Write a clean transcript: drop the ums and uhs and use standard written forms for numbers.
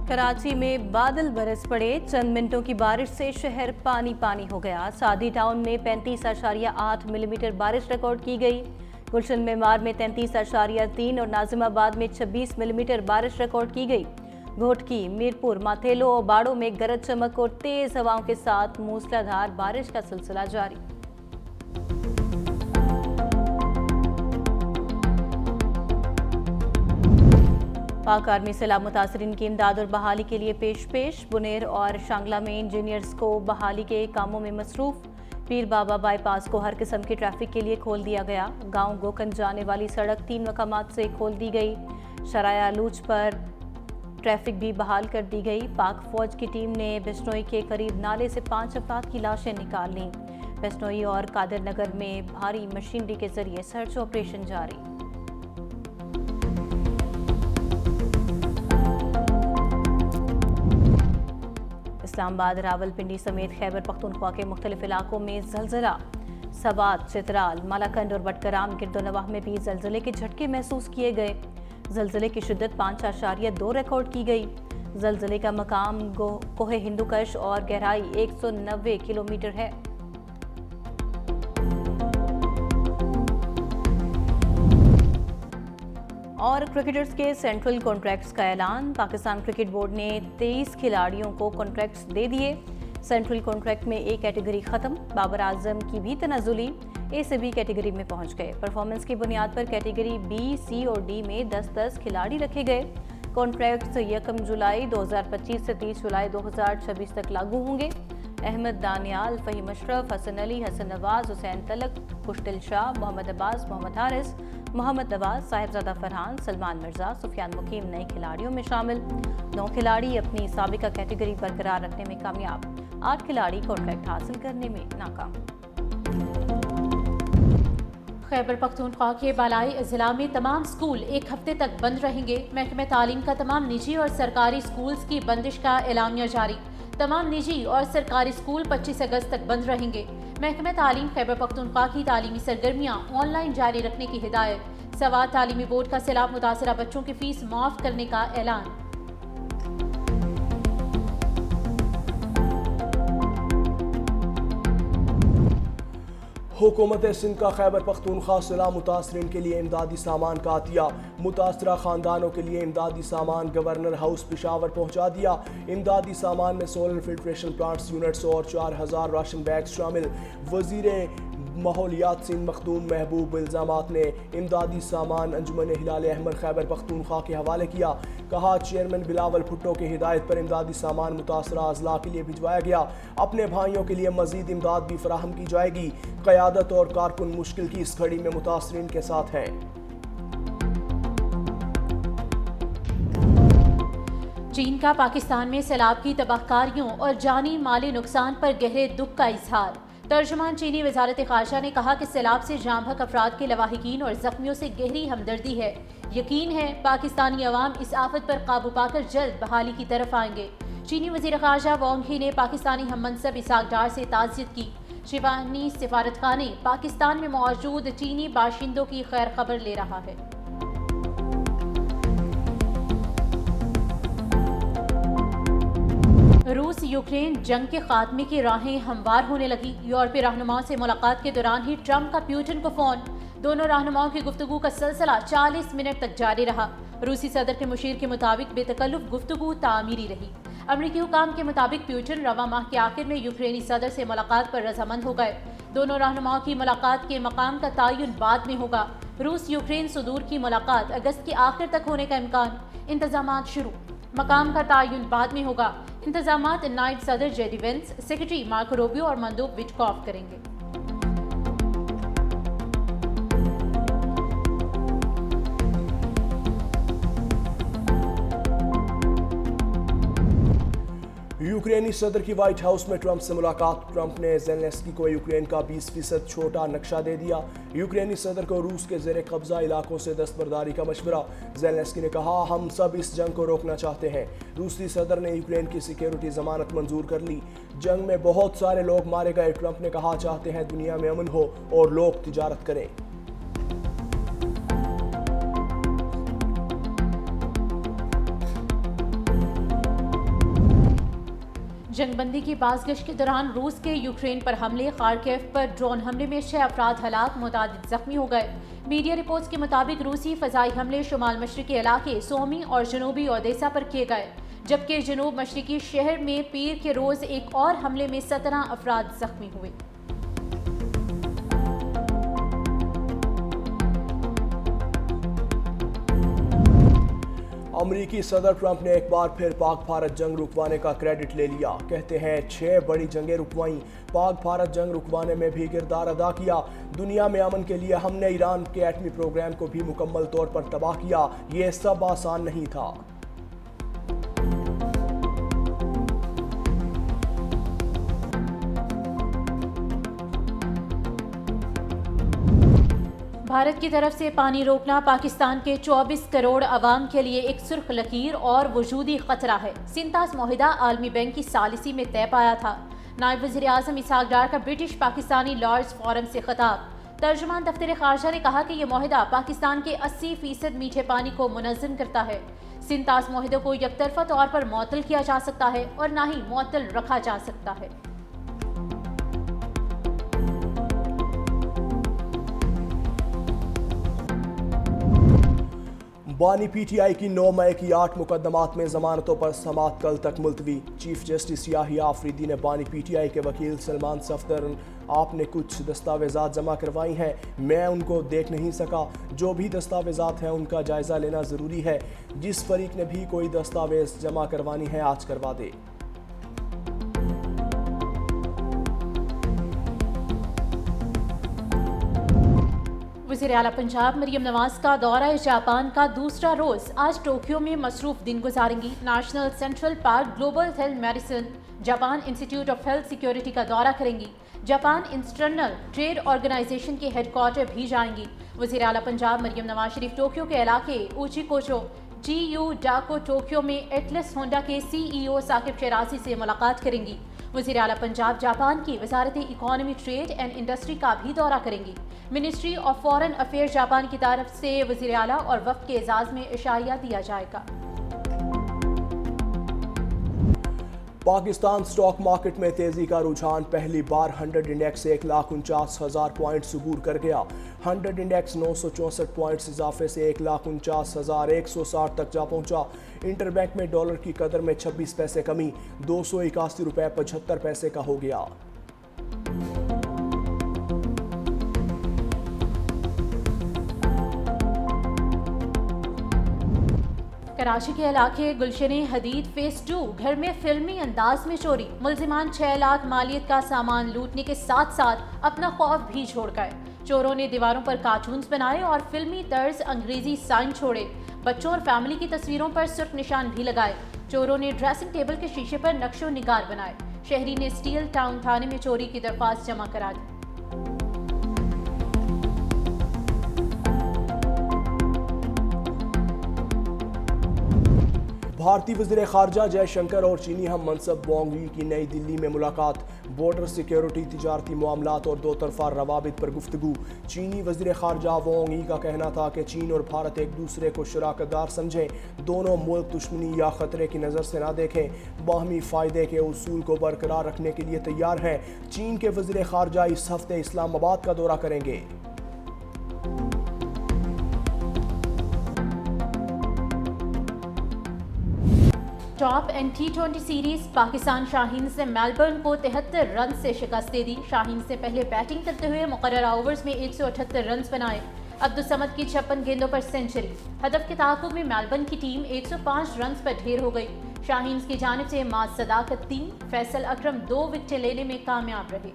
कराची में बादल बरस पड़े, चंद मिनटों की बारिश से शहर पानी पानी हो गया। सादी टाउन में 35.8 मिलीमीटर बारिश रिकॉर्ड की गई। गुलशन मेमार में 33.3 और नाजिमाबाद में 26 मिलीमीटर बारिश रिकॉर्ड की गई। घोटकी, मीरपुर, माथेलो और बाड़ों में गरज चमक और तेज हवाओं के साथ मूसलाधार बारिश का सिलसिला जारी। पाक आर्मी सैलाब मुतासरीन की इमदाद और बहाली के लिए पेश बुनेर और शांगला में इंजीनियर्स को बहाली के कामों में मसरूफ। पीर बाबा बाईपास को हर किस्म की ट्रैफिक के लिए खोल दिया गया। गांव गोकंज जाने वाली सड़क 3 मकामात से खोल दी गई। शराया आलूच पर ट्रैफिक भी बहाल कर दी गई। पाक फौज की टीम ने बिश्नोई के करीब नाले से 5 अफराद की लाशें निकाल लीं। बिश्नोई और कादिर नगर में भारी मशीनरी के जरिए सर्च ऑपरेशन जारी। इस्लामाबाद, रावलपिंडी समेत खैबर पख्तूनख्वा के मुख्तलिफ इलाकों में जलजला। सवात, चित्राल, मालाकंड और बटकराम गिरदोनवाह में भी जलजले के झटके महसूस किए गए। जलजले की शिद्दत 5.2 रिकॉर्ड की गई। जलजले का मकाम कोहे हिंदुकश और गहराई 190 किलोमीटर है। और क्रिकेटर्स के सेंट्रल कॉन्ट्रैक्ट्स का ऐलान। पाकिस्तान क्रिकेट बोर्ड ने 23 खिलाड़ियों को कॉन्ट्रैक्ट्स दे दिए। सेंट्रल कॉन्ट्रैक्ट में ए कैटेगरी खत्म। बाबर आजम की भी तनाजुली ए से बी कैटेगरी में पहुंच गए। परफॉर्मेंस की बुनियाद पर कैटेगरी बी, सी और डी में 10-10 खिलाड़ी रखे गए। कॉन्ट्रैक्ट्स 1 जुलाई 2025 से 30 जुलाई 2026 तक लागू होंगे। अहमद दानियाल, फहीम अशरफ, हसन अली, हसन नवाज, हुसैन तलक, खुशदिल शाह, मोहम्मद अब्बास, मोहम्मद हारिस, मोहम्मद नवाज, साहिबजादा फरहान, सलमान मिर्जा, सुफियान मुकीम नए खिलाड़ियों में शामिल। 9 खिलाड़ी अपनी साबिका कैटेगरी बरकरार रखने में कामयाब। 8 खिलाड़ी कॉन्ट्रैक्ट हासिल करने में नाकाम। खैबर पख्तूनख्वा के बालाई जिला में तमाम स्कूल 1 हफ्ते तक बंद रहेंगे। महकमे तालीम का तमाम निजी और सरकारी स्कूल्स की बंदिश का एलामिया जारी। तमाम निजी और सरकारी स्कूल 25 अगस्त तक बंद रहेंगे। महकमे तालीम खैबर पख्तूनख्वा की तालीमी सरगर्मियाँ ऑनलाइन जारी रखने की हिदायत। सवात तालीमी बोर्ड का सैलाब मुतासरा बच्चों की फीस माफ करने का ऐलान। हुकूमत सिंध का खैबर पख्तूनख्वा सैलाब मुतासरीन के लिए इमदादी सामान का अतिया। मुतासरा खानदानों के लिए इमदादी सामान गवर्नर हाउस पेशावर पहुंचा दिया। इमदादी सामान में सोलर फिल्ट्रेशन प्लांट्स यूनिट्स और 4000 राशन बैग्स शामिल। वजीर माहौलियात सिंध मखदूम महबूब इल्जामात ने इमदादी सामान अंजुमन हिलाल अहमद खैबर पख्तूनख्वा के हवाले किया। कहा, चेयरमैन बिलावल भुट्टो की हिदायत पर इमदादी सामान मुतासरा अजला के लिए भिजवाया गया। अपने भाइयों के लिए मजीद इमदाद भी फराहम की जाएगी। क़यादत और कारकुन मुश्किल की इस घड़ी में मुतासरीन के साथ हैं। चीन का पाकिस्तान में सैलाब की तबाहकारियों और जानी माली नुकसान पर गहरे दुख का इजहार। तर्जुमान चीनी वजारत ख़ारजा ने कहा कि सैलाब से जाम बहक अफराद के लवाहिकीन और जख्मियों से गहरी हमदर्दी है। यकीन है पाकिस्तानी अवाम इस आफत पर काबू पाकर जल्द बहाली की तरफ आएंगे। चीनी वज़ीर ख़ारजा वांग ही ने पाकिस्तानी हम मनसब इसाक डार से ताज़ियत की। शिवानी सिफारतखाने पाकिस्तान में मौजूद चीनी बाशिंदों की खैर खबर ले रहा है। रूस यूक्रेन जंग के खात्मे की राहें हमवार होने लगी। यूरोपीय रहनुमाओं से मुलाकात के दौरान ही ट्रंप का प्यूटिन को फोन। दोनों रहनुमाओं की गुफ्तगू का सिलसिला 40 मिनट तक जारी रहा। रूसी सदर के मुशीर के मुताबिक बेतकल्लुफ गुफ्तगू तामीरी रही। अमरीकी हुकाम के मुताबिक प्यूटिन रवा माह के आखिर में यूक्रेनी सदर से मुलाकात पर रजामंद हो गए। दोनों रहनुमाओं की मुलाकात के मकाम का तयन बाद में होगा। रूस यूक्रेन सदूर की मुलाकात अगस्त के आखिर तक होने का इम्कान। इंतजामात शुरू, मकाम का तयन बाद में होगा। इंतजामात नायब सदर JD Vance, secretary Marco Rubio और मंदूब विटकॉफ करेंगे। यूक्रेनी सदर की व्हाइट हाउस में ट्रंप से मुलाकात। ट्रंप ने ज़ेलेंस्की को यूक्रेन का 20% छोटा नक्शा दे दिया। यूक्रेनी सदर को रूस के ज़ेरे कब्जा इलाकों से दस्तबरदारी का मशवरा। ज़ेलेंस्की ने कहा, हम सब इस जंग को रोकना चाहते हैं। रूसी सदर ने यूक्रेन की सिक्योरिटी जमानत मंजूर कर ली। जंग में बहुत सारे लोग मारे गए। ट्रंप ने कहा, चाहते हैं दुनिया में अमन हो और लोग तिजारत करें। جنگ بندی کی بازگشت کے دوران روس کے یوکرین پر حملے، خارکیف پر ڈرون حملے میں 6 افراد ہلاک، متعدد زخمی ہو گئے۔ میڈیا رپورٹس کے مطابق روسی فضائی حملے شمال مشرقی علاقے سومی اور جنوبی اودیسا پر کیے گئے، جبکہ جنوب مشرقی شہر میں پیر کے روز ایک اور حملے میں 17 افراد زخمی ہوئے۔ امریکی صدر ٹرمپ نے ایک بار پھر پاک بھارت جنگ رکوانے کا کریڈٹ لے لیا۔ کہتے ہیں 6 بڑی جنگیں رکوائیں، پاک بھارت جنگ رکوانے میں بھی کردار ادا کیا۔ دنیا میں امن کے لیے ہم نے ایران کے ایٹمی پروگرام کو بھی مکمل طور پر تباہ کیا۔ یہ سب آسان نہیں تھا۔ بھارت کی طرف سے پانی روکنا پاکستان کے 24 کروڑ عوام کے لیے ایک سرخ لکیر اور وجودی خطرہ ہے۔ سنتاس معاہدہ عالمی بینک کی ثالثی میں طے پایا تھا۔ نائب وزیر اعظم اسحاق ڈار کا برٹش پاکستانی لارڈز فورم سے خطاب۔ ترجمان دفتر خارجہ نے کہا کہ یہ معاہدہ پاکستان کے 80% میٹھے پانی کو منظم کرتا ہے۔ سنتاس معاہدے کو یک طرفہ طور پر معطل کیا جا سکتا ہے اور نہ ہی معطل رکھا جا سکتا ہے۔ بانی پی ٹی آئی کی 9 مئی کی 8 مقدمات میں ضمانتوں پر سماعت کل تک ملتوی۔ چیف جسٹس یاحییٰ آفریدی نے بانی پی ٹی آئی کے وکیل سلمان صفدر، آپ نے کچھ دستاویزات جمع کروائی ہیں، میں ان کو دیکھ نہیں سکا، جو بھی دستاویزات ہیں ان کا جائزہ لینا ضروری ہے، جس فریق نے بھی کوئی دستاویز جمع کروانی ہے آج کروا دے۔ وزیر اعلیٰ پنجاب مریم نواز کا دورہ جاپان کا دوسرا روز آج ٹوکیو میں مصروف دن گزاریں گی۔ National central park, global health medicine, Japan institute of health security کا دورہ کریں گی۔ جاپان انٹرنل ٹریڈ آرگنائزیشن کے ہیڈ کوارٹر بھی جائیں گی۔ وزیر اعلیٰ پنجاب مریم نواز شریف ٹوکیو کے علاقے اوچی کوچو جی یو ڈاکو ٹوکیو میں ایٹلس ہونڈا کے سی ای او ثاقب شیرازی سے ملاقات کریں گی۔ وزیر اعلیٰ پنجاب جاپان کی وزارت اکانومی، ٹریڈ اینڈ انڈسٹری کا بھی دورہ کریں گی۔ Ministry of foreign affair Japan کی طرف سے وزیر اعلیٰ اور وفد کے اعزاز میں عشائیہ دیا جائے گا۔ پاکستان سٹاک مارکیٹ میں تیزی کا رجحان، پہلی بار 100 انڈیکس 1,49,000 پوائنٹس عبور کر گیا۔ 100 انڈیکس 964 پوائنٹس اضافے سے 1,49,160 تک جا پہنچا۔ انٹر بینک میں ڈالر کی قدر میں 26 پیسے کمی، 281 روپے 75 پیسے کا ہو گیا۔ کراچی کے علاقے گلشن حدید فیس 2 گھر میں فلمی انداز میں چوری، ملزمان 6 لاکھ مالیت کا سامان لوٹنے کے ساتھ ساتھ اپنا خوف بھی چھوڑ گئے۔ چوروں نے دیواروں پر کارٹونز بنائے اور فلمی طرز انگریزی سائن چھوڑے، بچوں اور فیملی کی تصویروں پر سرخ نشان بھی لگائے۔ چوروں نے ڈریسنگ ٹیبل کے شیشے پر نقش و نگار بنائے۔ شہری نے اسٹیل ٹاؤن تھانے میں چوری کی درخواست جمع کرا دی۔ بھارتی وزیر خارجہ جے شنکر اور چینی ہم منصب وانگ یی کی نئی دلی میں ملاقات، بارڈر سیکیورٹی، تجارتی معاملات اور 2 طرفہ روابط پر گفتگو۔ چینی وزیر خارجہ وانگ یی کا کہنا تھا کہ چین اور بھارت ایک دوسرے کو شراکت دار سمجھیں، دونوں ملک دشمنی یا خطرے کی نظر سے نہ دیکھیں، باہمی فائدے کے اصول کو برقرار رکھنے کے لیے تیار ہیں۔ چین کے وزیر خارجہ اس ہفتے اسلام آباد کا دورہ کریں گے۔ Top End T20 series, Pakistan Shaheens نے میلبرن کو 73 رنز سے شکست دے دی۔ شاہینز نے پہلے بیٹنگ کرتے ہوئے مقررہ اوورز میں 178 رنز بنائے۔ عبدالصمد کی 56 گیندوں پر سنچری، ہدف کے تعاقب میں میلبرن کی ٹیم 105 رنز پر ڈھیر ہو گئی۔ شاہینز کی جانب سے معاذ صداقت 3، فیصل اکرم 2 وکٹیں لینے میں کامیاب رہے۔